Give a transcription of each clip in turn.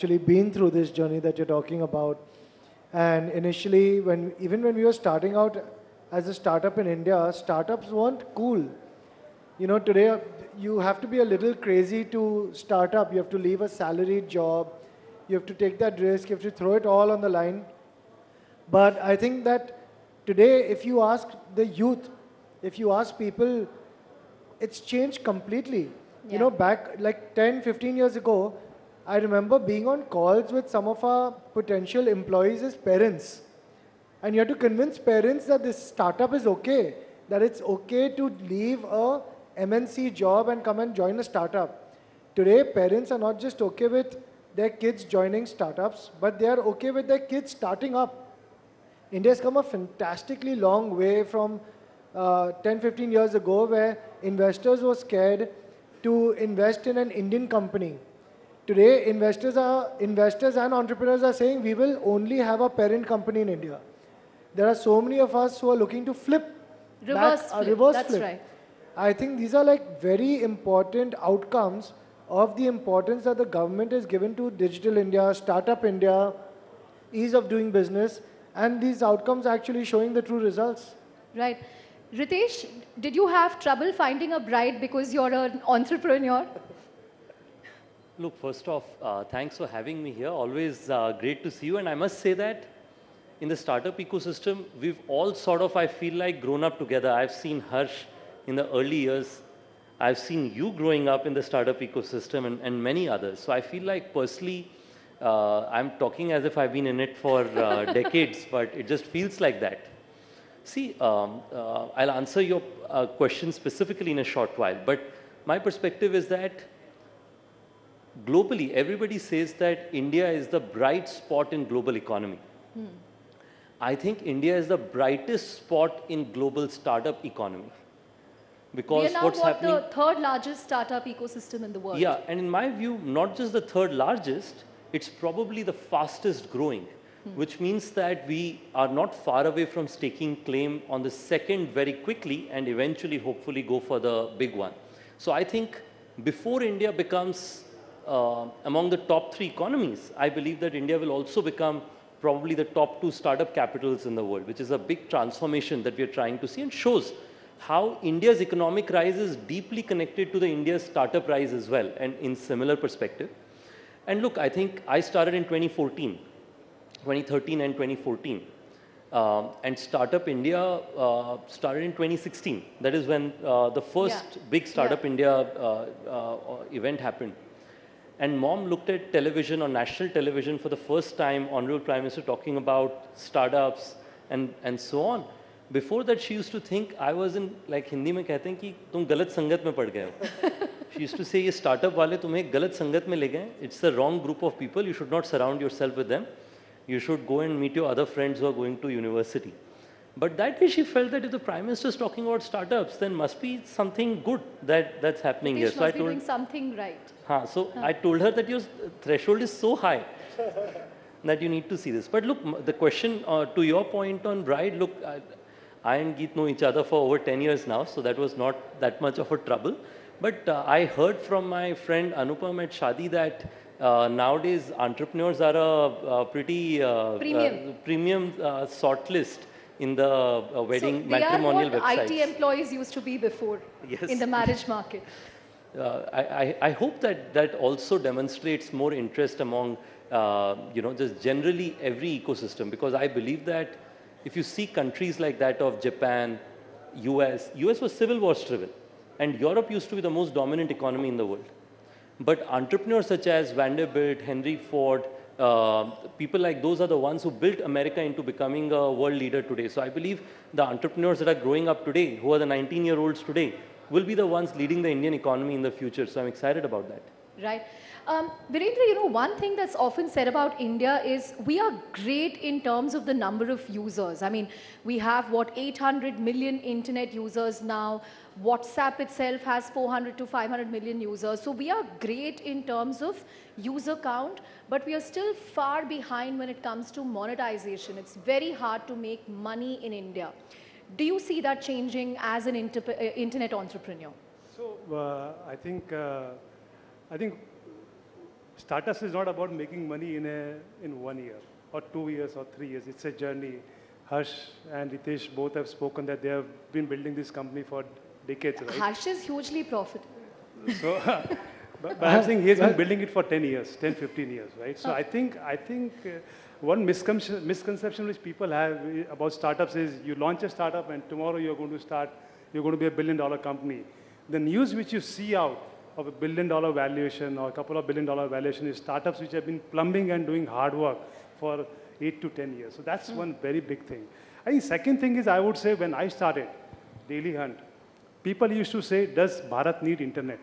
actually been through this journey that you're talking about. And initially, even when we were starting out as a startup in India, startups weren't cool. You know, today you have to be a little crazy to start up. You have to leave a salaried job. You have to take that risk. You have to throw it all on the line. But I think that today, if you ask the youth, if you ask people, it's changed completely. You Yeah. know, back like 10, 15 years ago, I remember being on calls with some of our potential employees as parents. And you have to convince parents that this startup is okay, that it's okay to leave a MNC job and come and join a startup. Today, parents are not just okay with their kids joining startups, but they are okay with their kids starting up. India's come a fantastically long way from 10, 15 years ago where investors were scared to invest in an Indian company. Today, investors and entrepreneurs are saying we will only have a parent company in India. There are so many of us who are looking to flip back, Reverse flip. reverse That's flip. right. I think these are like very important outcomes of the importance that the government has given to Digital India, Startup India, ease of doing business, and these outcomes actually showing the true results. Right. Ritesh, did you have trouble finding a bride because you're an entrepreneur? Look, first off, thanks for having me here. Always great to see you. And I must say that in the startup ecosystem, we've all sort of, I feel like, grown up together. I've seen Harsh in the early years. I've seen you growing up in the startup ecosystem and many others. So I feel like personally, I'm talking as if I've been in it for decades, but it just feels like that. See, I'll answer your question specifically in a short while, but my perspective is that globally, everybody says that India is the bright spot in global economy. I think India is the brightest spot in global startup economy. We are Because now what's happening... the third largest startup ecosystem in the world. Yeah, and in my view, not just the third largest, it's probably the fastest growing, which means that we are not far away from staking claim on the second very quickly and eventually, hopefully, go for the big one. So I think before India becomes among the top 3 economies, I believe that India will also become probably the top 2 startup capitals in the world, which is a big transformation that we are trying to see and shows how India's economic rise is deeply connected to the India's startup rise as well, and in similar perspective. And look, I think I started in 2014, 2013 and 2014. And Startup India started in 2016. That is when the first big Startup India event happened. And Mom looked at television, on national television, for the first time, Honorable Prime Minister talking about startups and so on. Before that, she used to think I was in, like Hindi में कहते हैं कि तुम गलत संगत में पड़ गए हो. She used to say ये startup वाले तुम्हें गलत संगत में ले गए. It's the wrong group of people. You should not surround yourself with them. You should go and meet your other friends who are going to university. But that day she felt that if the Prime Minister is talking about startups, then must be something good that's happening here. So I told doing something right. I told her that your threshold is so high that you need to see this. But look, the question to your point on bride, look, I and Geet know each other for over 10 years now, so that was not that much of a trouble. But I heard from my friend Anupam at Shadi that nowadays entrepreneurs are a pretty premium sort list in the wedding matrimonial websites. They are what IT employees used to be before in the marriage market. I hope that also demonstrates more interest among, just generally every ecosystem, because I believe that if you see countries like that of Japan, US was civil war driven, and Europe used to be the most dominant economy in the world. But entrepreneurs such as Vanderbilt, Henry Ford, people like those are the ones who built America into becoming a world leader today. So I believe the entrepreneurs that are growing up today, who are the 19-year-olds today, will be the ones leading the Indian economy in the future. So I'm excited about that. Right. Virendra, one thing that's often said about India is we are great in terms of the number of users. I mean, we have, 800 million internet users now. WhatsApp itself has 400 to 500 million users. So we are great in terms of user count, but we are still far behind when it comes to monetization. It's very hard to make money in India. Do you see that changing as an internet entrepreneur? So I think startups is not about making money in 1 year or 2 years or 3 years. It's a journey. Harsh and Ritesh both have spoken that they have been building this company for decades, right? Harsh is hugely profitable. So, but I'm saying he has been building it for 10 years, 10, 15 years, right? So I think one misconception which people have about startups is you launch a startup and tomorrow you're going to be a $1 billion company. The news which you see out of a $1 billion valuation or a couple of $1 billion valuation is startups which have been plumbing and doing hard work for 8 to 10 years. So that's one very big thing. I think second thing is I would say when I started Daily Hunt, people used to say, does Bharat need internet?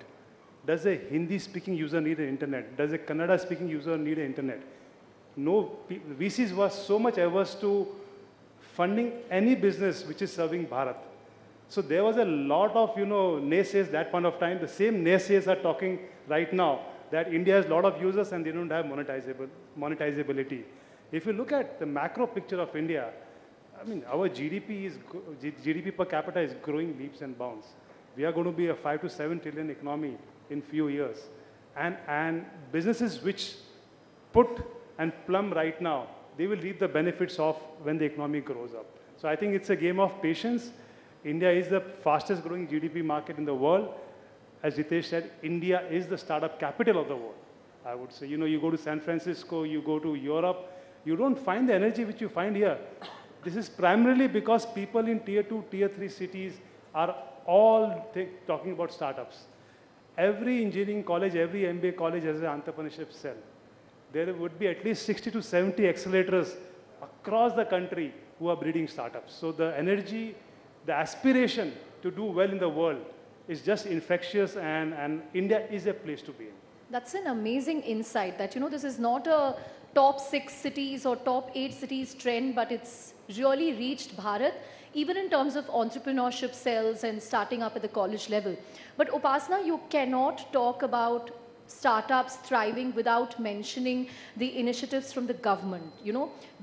Does a Hindi-speaking user need an internet? Does a Kannada-speaking user need an internet? No, VCs were so much averse to funding any business which is serving Bharat. So there was a lot of, naysayers that point of time. The same naysayers are talking right now that India has a lot of users and they don't have monetizability. If you look at the macro picture of India, I mean, our GDP per capita is growing leaps and bounds. We are going to be a 5 to 7 trillion economy in few years. And businesses which put and plumb right now, they will reap the benefits of when the economy grows up. So I think it's a game of patience. India is the fastest growing GDP market in the world. As Ritesh said, India is the startup capital of the world. I would say, you go to San Francisco, you go to Europe, you don't find the energy which you find here. This is primarily because people in tier 2, tier 3 cities are all talking about startups. Every engineering college, every MBA college has an entrepreneurship cell. There would be at least 60 to 70 accelerators across the country who are breeding startups. So the energy, the aspiration to do well in the world is just infectious, and India is a place to be in. That's an amazing insight that, this is not a top 6 cities or top 8 cities trend, but it's really reached Bharat, even in terms of entrepreneurship cells and starting up at the college level. But Upasana, you cannot talk about startups thriving without mentioning the initiatives from the government,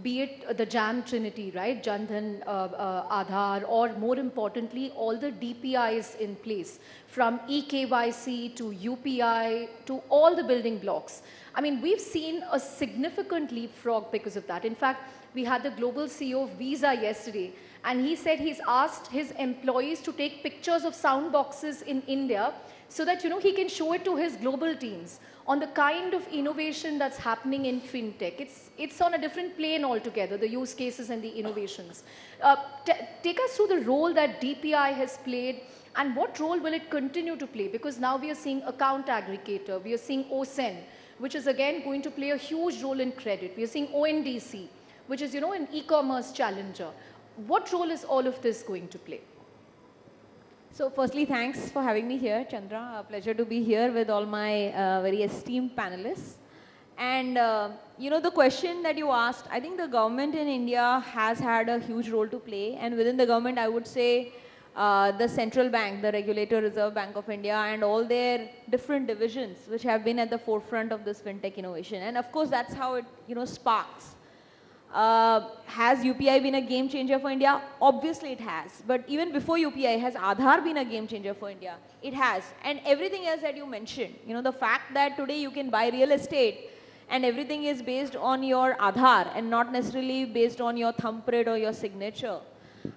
be it the JAM Trinity, right, Jan Dhan, Aadhaar, or more importantly, all the DPIs in place, from eKYC to UPI to all the building blocks. I mean, we've seen a significant leapfrog because of that. In fact, we had the global CEO of Visa yesterday, and he said he's asked his employees to take pictures of sound boxes in India so that, he can show it to his global teams on the kind of innovation that's happening in fintech. It's on a different plane altogether, the use cases and the innovations. Take us through the role that DPI has played, and what role will it continue to play? Because now we are seeing account aggregator, we are seeing OSEN, which is again going to play a huge role in credit. We are seeing ONDC, which is, an e-commerce challenger. What role is all of this going to play? So firstly, thanks for having me here, Chandra. A pleasure to be here with all my very esteemed panelists. And, the question that you asked, I think the government in India has had a huge role to play. And within the government, I would say the central bank, the regulator, Reserve Bank of India, and all their different divisions, which have been at the forefront of this fintech innovation. And of course, that's how it, sparks. Has UPI been a game changer for India? Obviously it has. But even before UPI, has Aadhaar been a game changer for India? It has. And everything else that you mentioned, the fact that today you can buy real estate and everything is based on your Aadhaar and not necessarily based on your thumbprint or your signature.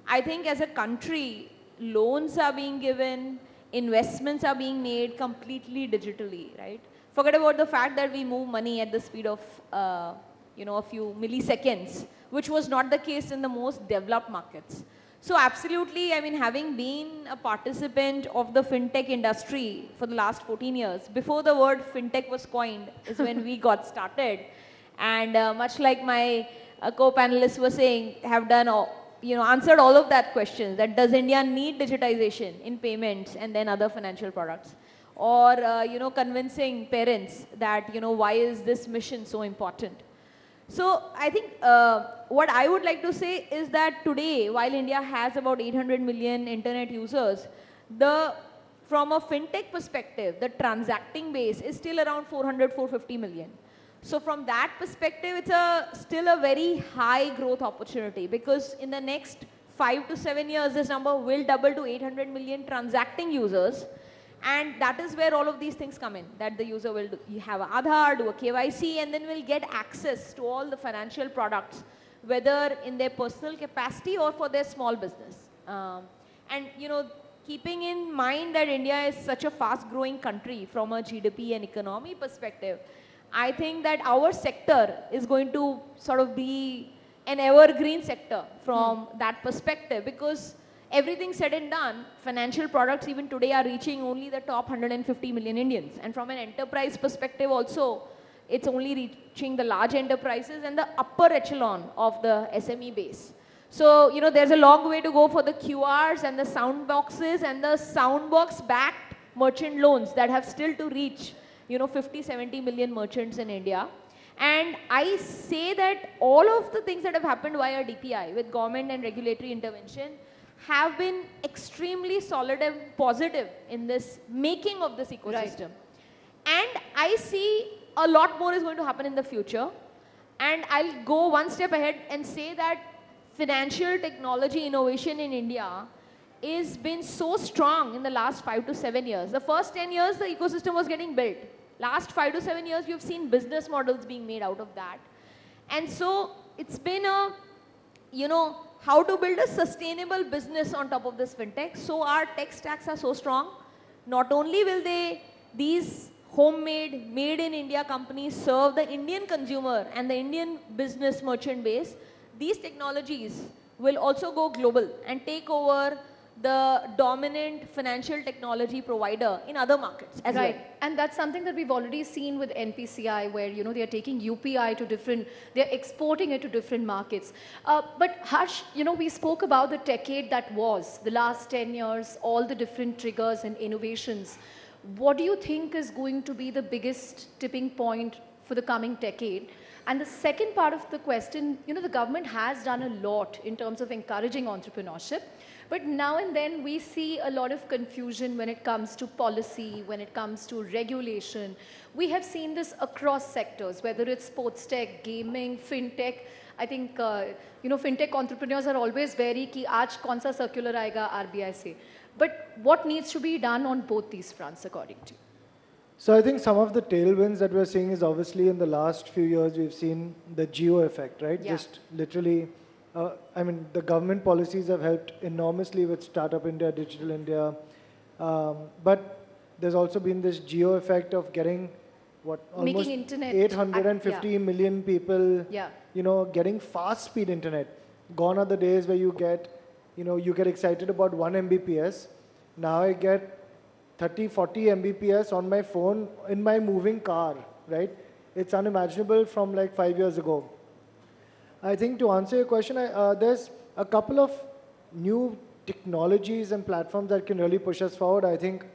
I think as a country, loans are being given, investments are being made completely digitally, right? Forget about the fact that we move money at the speed of a few milliseconds, which was not the case in the most developed markets. So absolutely, I mean, having been a participant of the fintech industry for the last 14 years, before the word fintech was coined is when we got started. And much like my co-panelists were saying, have done, answered all of that questions, that does India need digitization in payments and then other financial products? Or, convincing parents that, why is this mission so important? So I think what I would like to say is that today, while India has about 800 million internet users, from a fintech perspective, the transacting base is still around 400, 450 million. So from that perspective, it's still a very high growth opportunity, because in the next 5 to 7 years, this number will double to 800 million transacting users. And that is where all of these things come in, that the user will you have an Aadhaar, do a KYC, and then will get access to all the financial products, whether in their personal capacity or for their small business. And you know, keeping in mind that India is such a fast growing country from a GDP and economy perspective, I think that our sector is going to sort of be an evergreen sector from that perspective, because everything said and done, financial products even today are reaching only the top 150 million Indians. And from an enterprise perspective also, it's only reaching the large enterprises and the upper echelon of the SME base. So, you know, there's a long way to go for the QRs and the sound boxes and the sound box backed merchant loans that have still to reach, you know, 50, 70 million merchants in India. And I say that all of the things that have happened via DPI with government and regulatory intervention have been extremely solid and positive in this making of this ecosystem. Right. And I see a lot more is going to happen in the future. And I'll go one step ahead and say that financial technology innovation in India is been so strong in the last 5 to 7 years. The first 10 years, the ecosystem was getting built. Last 5 to 7 years, we've seen business models being made out of that. And so it's been a, you know, how to build a sustainable business on top of this fintech. So our tech stacks are so strong. Not only will these homemade, made in India companies serve the Indian consumer and the Indian business merchant base, these technologies will also go global and take over the dominant financial technology provider in other markets as well. And that's something that we've already seen with NPCI, where, you know, they're taking UPI to different, they're exporting it to different markets. But Harsh, you know, we spoke about the TECHADE that was, the last 10 years, all the different triggers and innovations. What do you think is going to be the biggest tipping point for the coming decade? And the second part of the question, you know, the government has done a lot in terms of encouraging entrepreneurship. But now and then we see a lot of confusion when it comes to policy, when it comes to regulation. We have seen this across sectors, whether it's sports tech, gaming, fintech. I think, you know, fintech entrepreneurs are always very ki aaj kaun sa circular aayega RBI se. But what needs to be done on both these fronts according to you? So I think some of the tailwinds that we're seeing is obviously in the last few years we've seen the geo effect, right? Yeah. Just literally, I mean, the government policies have helped enormously with Startup India, Digital India. But there's also been this geo effect of getting what almost 850 million people, you know, getting fast speed internet. Gone are the days where you get, you know, you get excited about 1 Mbps. Now I get 30, 40 Mbps on my phone in my moving car, right? It's unimaginable from like 5 years ago. I think to answer your question, there's a couple of new technologies and platforms that can really push us forward. I think,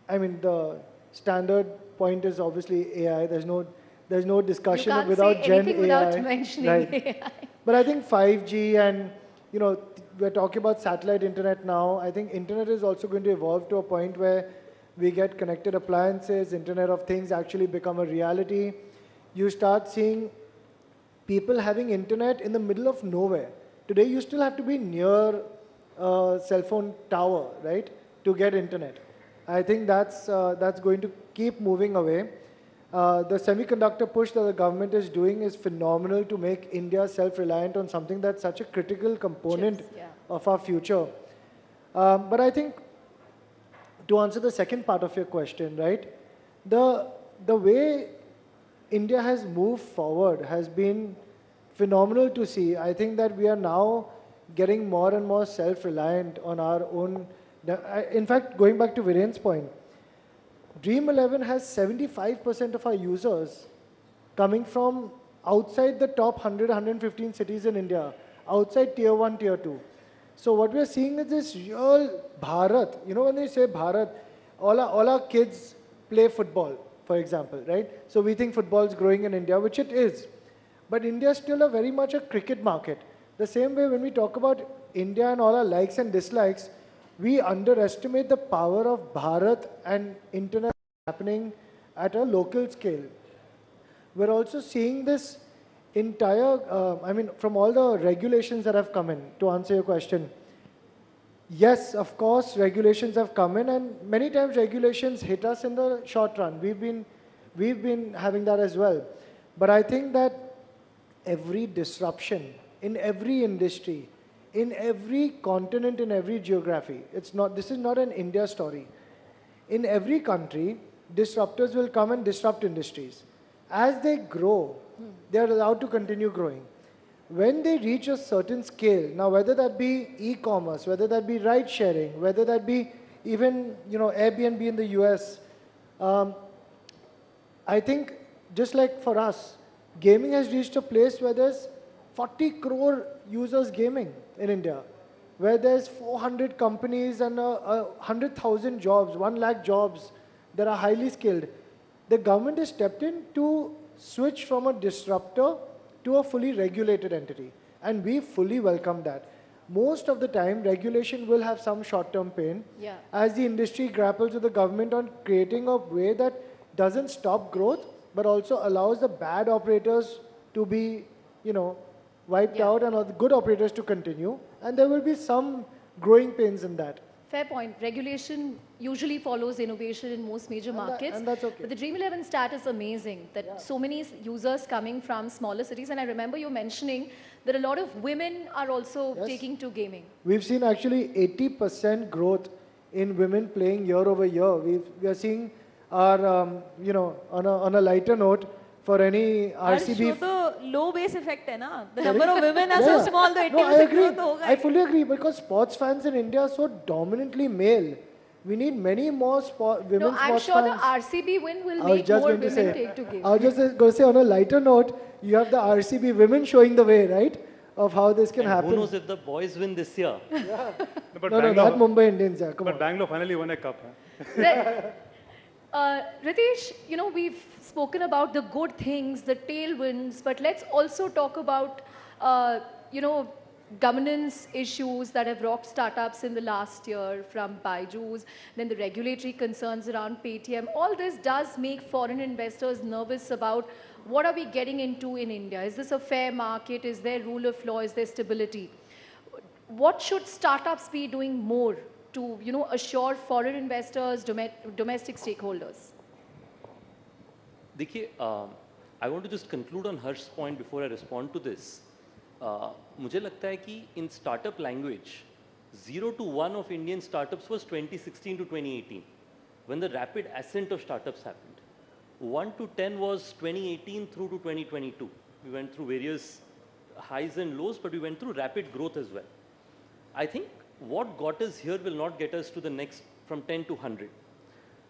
I mean, the standard point is obviously AI. There's no discussion without Gen AI. Without mentioning AI. But I think 5G and, you know, we're talking about satellite internet now. I think internet is also going to evolve to a point where we get connected appliances, Internet of Things actually become a reality. You start seeing people having internet in the middle of nowhere. Today you still have to be near a cell phone tower, right, to get internet. I think that's going to keep moving away. The semiconductor push that the government is doing is phenomenal to make India self-reliant on something that's such a critical component of our future. But I think to answer the second part of your question, right, the way India has moved forward has been phenomenal to see. I think that we are now getting more and more self-reliant on our own. In fact, going back to Viren's point, Dream 11 has 75% of our users coming from outside the top 100, 115 cities in India, outside tier 1, tier 2. So what we are seeing is this real Bharat. You know, when they say Bharat, all our kids play football, for example, right? So we think football is growing in India, which it is. But India is still very much a cricket market. The same way when we talk about India and all our likes and dislikes, we underestimate the power of Bharat and internet happening at a local scale. We're also seeing this entire, I mean, from all the regulations that have come in, to answer your question, Yes, of course, regulations have come in, and many times regulations hit us in the short run. We've been having that as well. But I think that every disruption in every industry, in every continent, in every geography, this is not an India story. In every country, disruptors will come and disrupt industries. As they grow, they are allowed to continue growing. When they reach a certain scale, now whether that be e-commerce, whether that be ride sharing, whether that be even Airbnb in the US, um, I think just like for us, gaming has reached a place where there's 40 crore users gaming in India, where there's 400 companies and 100,000 jobs, 1 lakh jobs that are highly skilled. The government has stepped in to switch from a disruptor to a fully regulated entity. And we fully welcome that. Most of the time, regulation will have some short-term pain Yeah. as the industry grapples with the government on creating a way that doesn't stop growth, but also allows the bad operators to be, wiped Yeah. out and all the good operators to continue. And there will be some growing pains in that. Fair point. Regulation usually follows innovation in most major markets. and that's okay. But the Dream 11 stat is amazing that so many users coming from smaller cities. And I remember you mentioning that a lot of women are also Yes. taking to gaming. We've seen actually 80% growth in women playing year over year. We are seeing our, on a lighter note, for any RCB. Harsh, वो तो low base effect है ना? The Sorry? number of women are Yeah. so small, the 80% No, I agree. growth होगा I he. fully agree because sports fans in India are so dominantly male. We need many more women No, I'm sports sure fans. the RCB win will I was make just more going to women say. take to gaming. I was just going to say on a lighter note, you have the RCB women showing the way, right? Of how this can And happen. who knows if the boys win this year? No, but No, that Bangalore, Mumbai Indians, yeah. Come but on. Bangalore finally won a cup. Huh? Right. Ritesh, we've spoken about the good things, the tailwinds, but let's also talk about, governance issues that have rocked startups in the last year from Byju's, then the regulatory concerns around Paytm. All this does make foreign investors nervous about what are we getting into in India? Is this a fair market? Is there rule of law? Is there stability? What should startups be doing more to, assure foreign investors, domestic stakeholders? देखिए, I want to just conclude on Harsh's point before I respond to this. मुझे लगता है कि in startup language, 0 to 1 of Indian startups was 2016 to 2018, when the rapid ascent of startups happened. 1 to 10 was 2018 through to 2022. We went through various highs and lows, but we went through rapid growth as well. I think what got us here will not get us to the next from 10 to 100.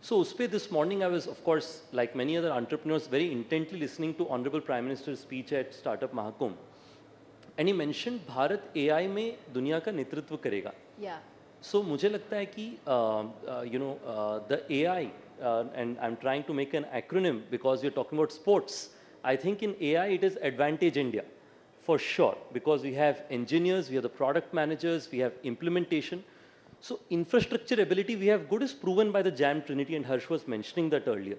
So Uspe, this morning I was, of course, like many other entrepreneurs, very intently listening to Honorable Prime Minister's speech at Startup Mahakumbh. And he mentioned Bharat AI में दुनिया का नेतृत्व करेगा. Yeah. So मुझे लगता है कि the AI and I'm trying to make an acronym because we're talking about sports. I think in AI it is Advantage India for sure, because we have engineers, we have the product managers, we have implementation. So infrastructure ability we have good is proven by the Jam Trinity, and Harsh was mentioning that earlier.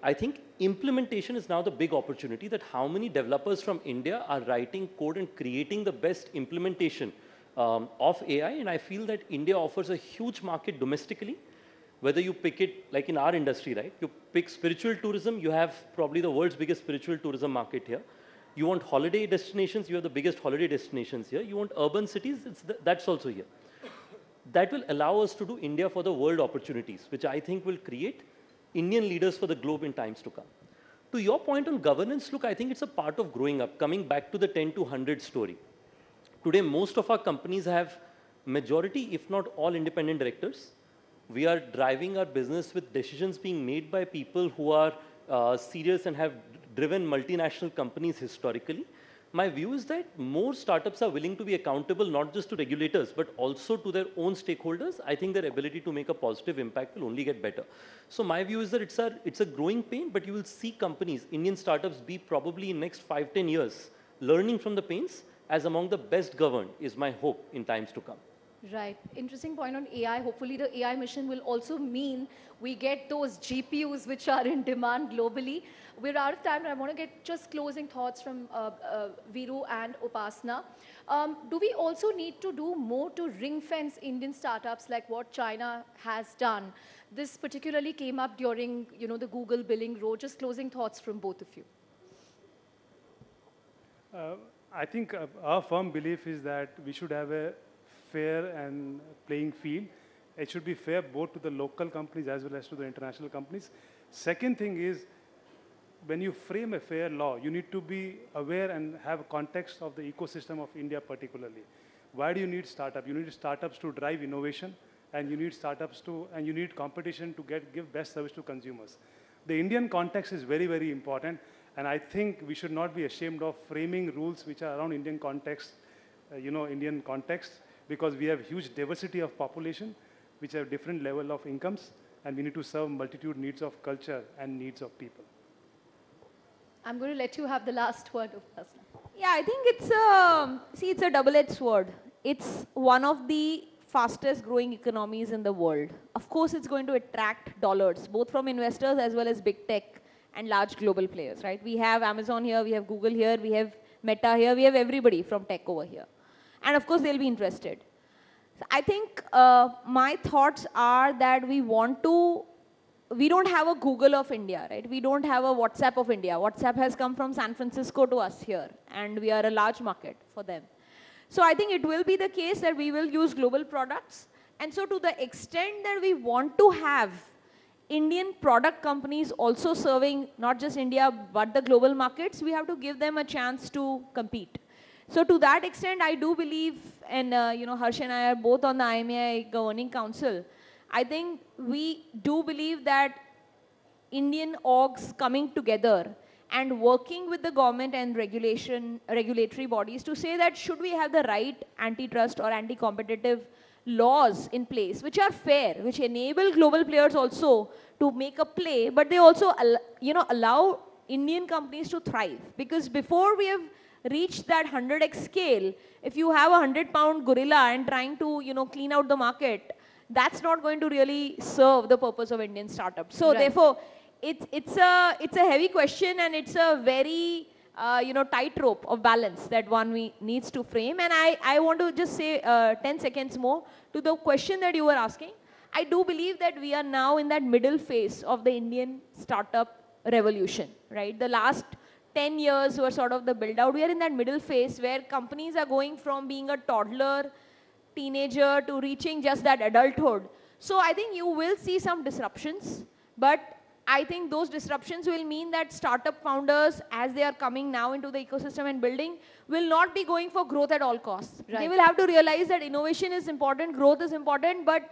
I think implementation is now the big opportunity, that how many developers from India are writing code and creating the best implementation of AI, and I feel that India offers a huge market domestically. Whether you pick it like in our industry, right? You pick spiritual tourism, you have probably the world's biggest spiritual tourism market here. You want holiday destinations, you have the biggest holiday destinations here. You want urban cities, that's also here. That will allow us to do India for the world opportunities, which I think will create Indian leaders for the globe in times to come. To your point on governance, look, I think it's a part of growing up, coming back to the 10 to 100 story. Today, most of our companies have majority, if not all, independent directors. We are driving our business with decisions being made by people who are serious and have driven multinational companies historically. My view is that more startups are willing to be accountable not just to regulators, but also to their own stakeholders. I think their ability to make a positive impact will only get better. So my view is that it's a growing pain, but you will see companies, Indian startups, be probably in next 5-10 years learning from the pains as among the best governed is my hope in times to come. Right. Interesting point on AI. Hopefully, the AI mission will also mean we get those GPUs which are in demand globally. We're out of time, but I want to get just closing thoughts from Viru and Upasna. Do we also need to do more to ring fence Indian startups like what China has done? This particularly came up during, the Google billing road. Just closing thoughts from both of you. I think our firm belief is that we should have a fair and playing field. It should be fair both to the local companies as well as to the international companies. Second thing is, when you frame a fair law, you need to be aware and have a context of the ecosystem of India particularly. Why do you need startups? You need startups to drive innovation, and you need startups to, and you need competition to give best service to consumers. The Indian context is very, very important, and I think we should not be ashamed of framing rules which are around Indian context, Indian context, because we have huge diversity of population, which have different level of incomes, and we need to serve multitude needs of culture and needs of people. I'm going to let you have the last word, Upasna. Yeah, I think it's a double-edged sword. It's one of the fastest growing economies in the world. Of course, it's going to attract dollars, both from investors as well as big tech and large global players, right? We have Amazon here, we have Google here, we have Meta here, we have everybody from tech over here. And of course, they'll be interested. So I think my thoughts are that we don't have a Google of India, right? We don't have a WhatsApp of India. WhatsApp has come from San Francisco to us here, and we are a large market for them. So I think it will be the case that we will use global products. And so to the extent that we want to have Indian product companies also serving not just India, but the global markets, we have to give them a chance to compete. So to that extent, I do believe, and Harsh and I are both on the IMAI Governing Council, I think we do believe that Indian orgs coming together and working with the government and regulatory bodies to say that should we have the right antitrust or anti-competitive laws in place which are fair, which enable global players also to make a play, but they also allow Indian companies to thrive. Because before we have reached that 100x scale, if you have a 100-pound gorilla and trying to clean out the market, that's not going to really serve the purpose of Indian startups. So therefore, it's a heavy question, and it's a very tightrope of balance that one needs to frame. And I want to just say 10 seconds more to the question that you were asking. I do believe that we are now in that middle phase of the Indian startup revolution, right? The last 10 years were sort of the build out. We are in that middle phase where companies are going from being a toddler, teenager to reaching just that adulthood. So I think you will see some disruptions, but I think those disruptions will mean that startup founders, as they are coming now into the ecosystem and building, will not be going for growth at all costs. Right. They will have to realize that innovation is important, growth is important, but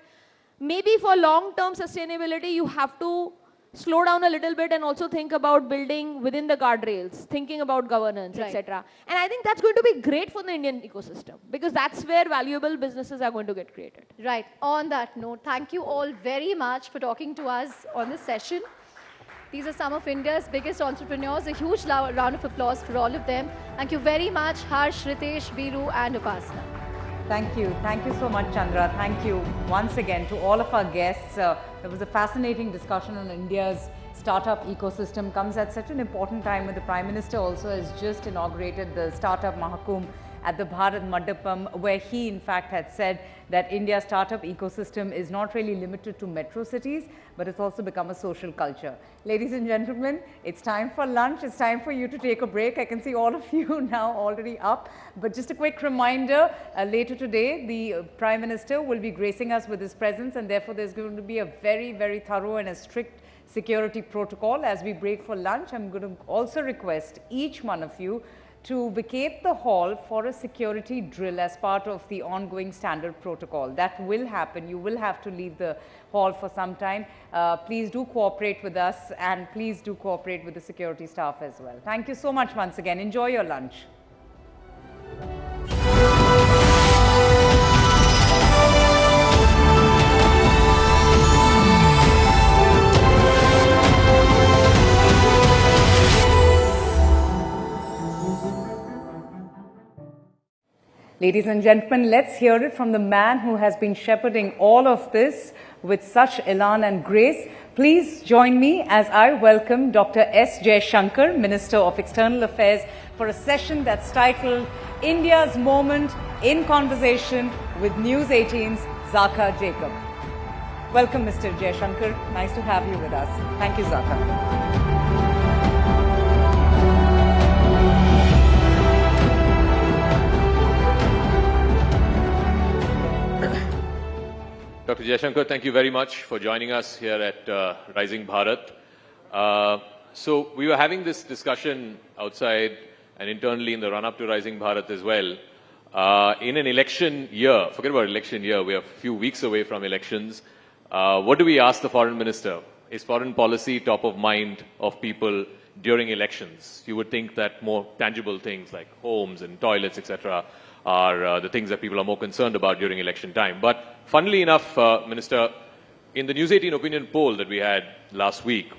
maybe for long-term sustainability, you have to slow down a little bit and also think about building within the guardrails, thinking about governance, etc. And I think that's going to be great for the Indian ecosystem, because that's where valuable businesses are going to get created. Right. On that note, thank you all very much for talking to us on this session. These are some of India's biggest entrepreneurs. A huge round of applause for all of them. Thank you very much, Harsh, Ritesh, Viru, and Upasna. Thank you. Thank you so much, Chandra. Thank you once again to all of our guests. It was a fascinating discussion on India's startup ecosystem. Comes at such an important time when the Prime Minister also has just inaugurated the Startup Mahakumbh at the Bharat Mandapam, where he in fact had said that India's startup ecosystem is not really limited to metro cities, but it's also become a social culture. Ladies and gentlemen, it's time for lunch. It's time for you to take a break. I can see all of you now already up. But just a quick reminder, later today, the Prime Minister will be gracing us with his presence, and therefore there's going to be a very, very thorough and a strict security protocol as we break for lunch. I'm going to also request each one of you to vacate the hall for a security drill as part of the ongoing standard protocol. That will happen. You will have to leave the hall for some time. Please do cooperate with us, and please do cooperate with the security staff as well. Thank you so much once again. Enjoy your lunch. Ladies and gentlemen, let's hear it from the man who has been shepherding all of this with such elan and grace. Please join me as I welcome Dr. S. Jaishankar, Minister of External Affairs, for a session that's titled India's Moment in Conversation with News 18's Zaka Jacob. Welcome, Mr. Jaishankar. Nice to have you with us. Thank you, Zaka. Dr. Jaishankar, thank you very much for joining us here at Rising Bharat. So we were having this discussion outside and internally in the run-up to Rising Bharat as well. In an election year, forget about election year, we are a few weeks away from elections. What do we ask the foreign minister? Is foreign policy top of mind of people during elections? You would think that more tangible things like homes and toilets, etc., are the things that people are more concerned about during election time. But funnily enough, Minister, in the News 18 opinion poll that we had last week,